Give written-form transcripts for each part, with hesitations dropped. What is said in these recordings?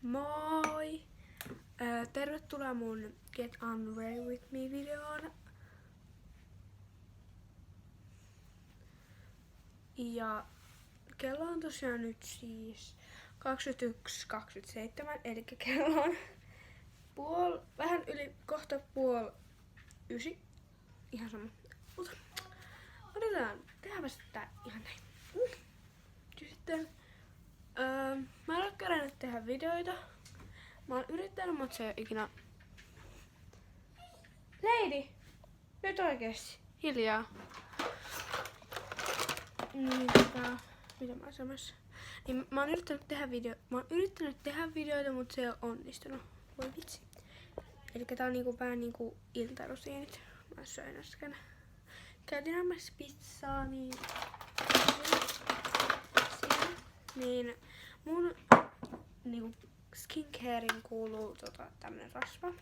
Moi! Tervetuloa mun Get Unreal With Me videoon. Ja kello on tosiaan nyt siis 21:27, eli kello on vähän yli kohta 8:30. Ihan sama. Odotetaan, tehdäänpäs tää ihan näin. Ja sitten mä en ole kerännyt tehdä videoita. Mä oon yrittänyt, mutta se ei ole ikinä... Lady! Nyt oikeesti. Hiljaa. Niin, mitä mä oon samassa? Niin, mä oon yrittänyt tehdä videoita, mutta se ei ole onnistunut. Voi vitsi. Elikkä tää on niinku vähän niinku iltarutiinit. Mä söin äsken. Käytin hammas pizzaa, niin mun niinku skincarein kuuluu tämmönen rasva.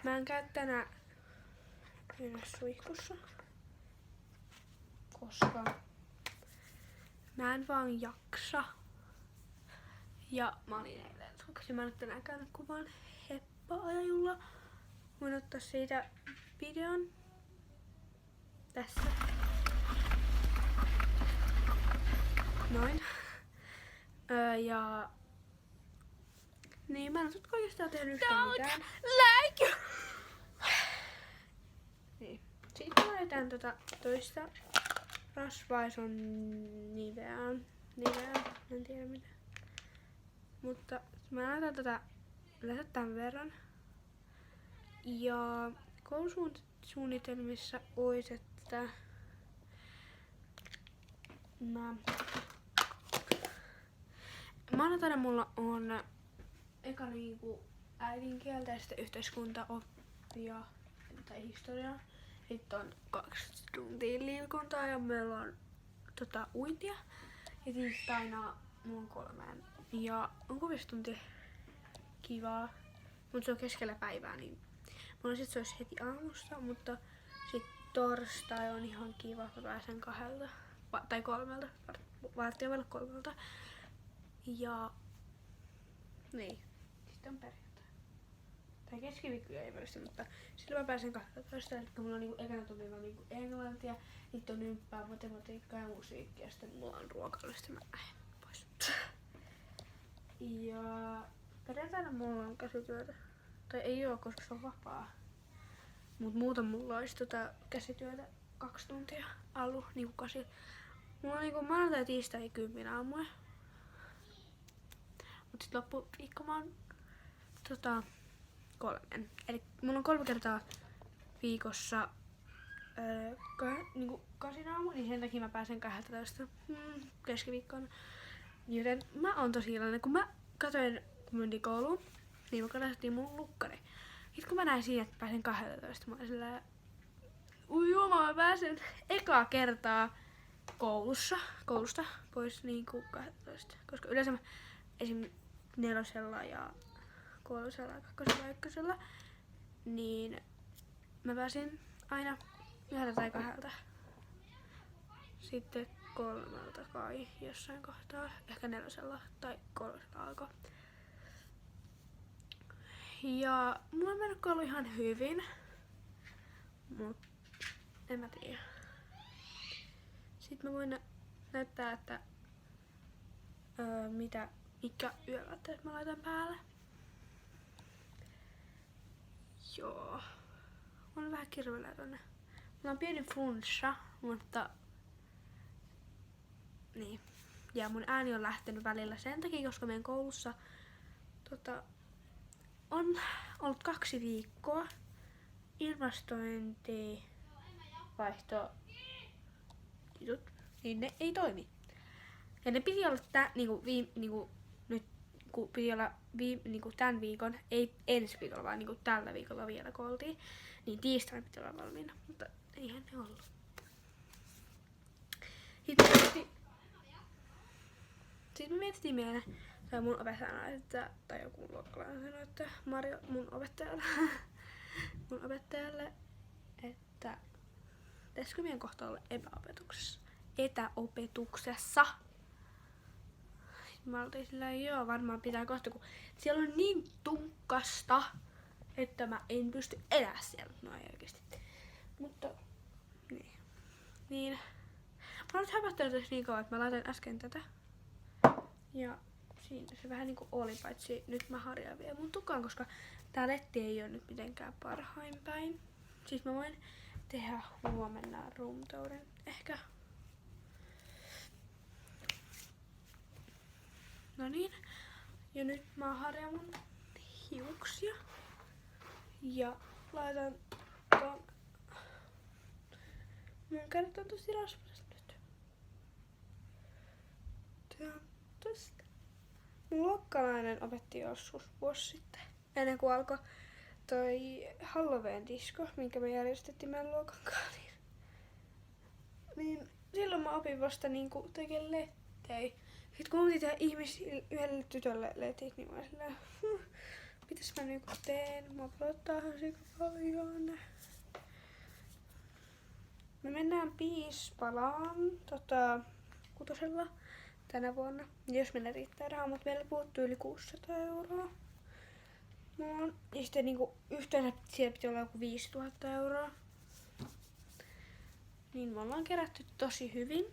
Mä en käy tänään suihkussa, koska mä en vaan jaksa. Ja mä olin eilen suihkussa. Mä en nyt tänään käynyt kuvaan heppa-ajajulla. Voin ottaa siitä videon. Tässä. Noin. Ja... Niin, mä en ole oikeastaan tehnyt yhtään mitään. Like! Niin. Sitten mä laitan toista rasvaa, se on Niveaa, en tiedä mitä. Mutta mä laitan tämän verran. Ja koulusuunnitelmissa olisi, että maanantaina mulla on eka niinku äidinkieltä ja sitten yhteiskuntaoppia tai historiaa. Sitten on 2 tuntia liikuntaa ja meillä on uintia. Ja tiistaina mulla on 3. Ja on 5 tuntia kivaa, mutta se on keskellä päivää, niin mulla sit se olisi heti aamusta, mutta sit torstai on ihan kiva, mä pääsen 2 tai 3, varttia vaille 3. Ja niin, sitten on perjantai. Tai keskiviikko ei välistä, mutta silloin mä pääsen 12, eli mulla on niinku ekana tunnilla niinku englantia, sitten on ymppää, matematiikkaa ja musiikkia, ja sitten mulla on ruokailu, sitten mä lähden pois. Ja perjantaina mulla on käsityötä. Tai ei oo, koska se on vapaa. Mut muuten mulla olisi käsityötä 2 tuntia niinku 8. Mulla on niinku maanantai, tiistai, 10 aamuja. Mut sit loppuviikko mä oon 3. Eli mulla on 3 kertaa viikossa niinku 8 aamu, niin sen takia mä pääsen 12 keskiviikkona. Joten mä oon tosi iloinen, kun mä katsoin, kun mentiin kouluun, niin mä katsottiin mun lukkari. Sitten kun mä näin siinä, että pääsen 12, mä olin silleen, mä pääsen ekaa kertaa koulusta pois niinku 12. Koska yleensä mä esim. 4. ja 3. ja 2. ja 1. niin mä pääsin aina 1 tai 2. Sitten 3 kai jossain kohtaa, ehkä 4. tai 3. alkoi. Ja mulla on mennyt koulu ihan hyvin, mut en mä tiedä. Sitten mä voin näyttää, että mitkä yövaatteet mä laitan päälle. Joo. Mulla on vähän kirveellä tonne. Mulla on pieni flunssa, mutta niin. Ja mun ääni on lähtenyt välillä sen takia, koska meidän koulussa on ollut 2 viikkoa ilmastointivaihto niin ne ei toimi. Ja ne piti olla nyt kun piti olla tämän viikon, ei ensi viikolla, vaan tällä viikolla vielä kun oltiin, niin tiistaina piti olla valmiina, mutta eihän ne ollut. Sitten me mietittiin meidän, tai mun opettaja tai joku luokkalainen sanoi, että Marjo mun opettajalle, että pitäisikö meidän kohta olla etäopetuksessa. mä oltiin sillä joo, varmaan pitää kohta, kun siellä on niin tunkkasta, että mä en pysty elää siellä noin oikeesti. Mutta, niin. Mä oon nyt häpättänyt tässä niin kauan, että mä laitan äsken tätä. Ja siinä se vähän niinku oli, paitsi nyt mä harjaan vielä mun tukaan, koska tää letti ei oo nyt mitenkään parhain päin. Siis mä voin tehdä huomenna roomtouren ehkä. No niin. Ja nyt mä harjaan mun hiuksia. Ja laitan ton. Mun kädet on tosi rasvaset nyt. Tää on tosta. Mun luokkalainen opetti joskus vuosi sitten. Ennen kuin alkoi toi Halloween-disko, minkä me järjestettiin meidän luokan kanssa. Niin silloin mä opin vasta niinku tekemään lettei. Sitten kun mun tehdä yhdelle tytölle letit, niin mä silleen, mitäs mä niinku teen? Mä pelottaahan sika paljon. Me mennään Piispalaan kutosella tänä vuonna, jos meillä riittää rahaa, mutta meillä puuttuu yli 600 €. Ja sitten niinku yhteensä siellä piti olla joku 5000 €. Niin me ollaan kerätty tosi hyvin.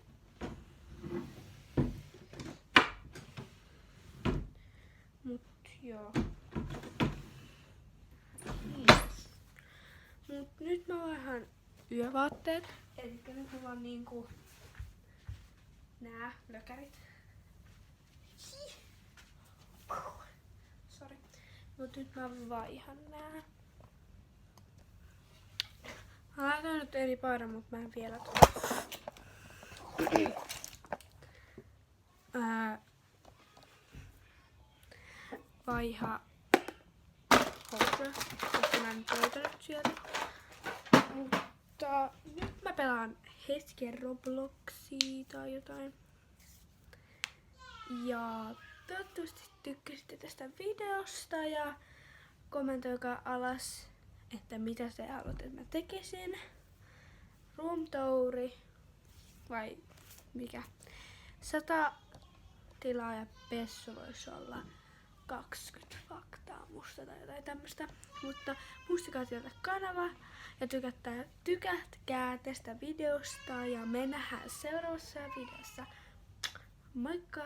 Mut joo. Mut nyt mä vaihan yövaatteet. Elikkä nyt mulla on niinku nää lökärit. Sori. Mut nyt mä vaihan nää. Mä laitan nyt eri paidan, mut mä en vielä vaiha housuja, koska mä en nyt löytänyt sieltä. Mutta nyt mä pelaan hetken Robloxia tai jotain. Ja toivottavasti tykkäsitte tästä videosta ja kommentoikaa alas, että mitä te haluatte, että mä tekisin. Roomtouri vai mikä? 100 tilaa ja pessu voisi olla 20 faktaa musta tai jotain tämmöstä. Mutta muistakaa tilata kanava ja tykätkää tästä videosta ja me nähdään seuraavassa videossa. Moikka!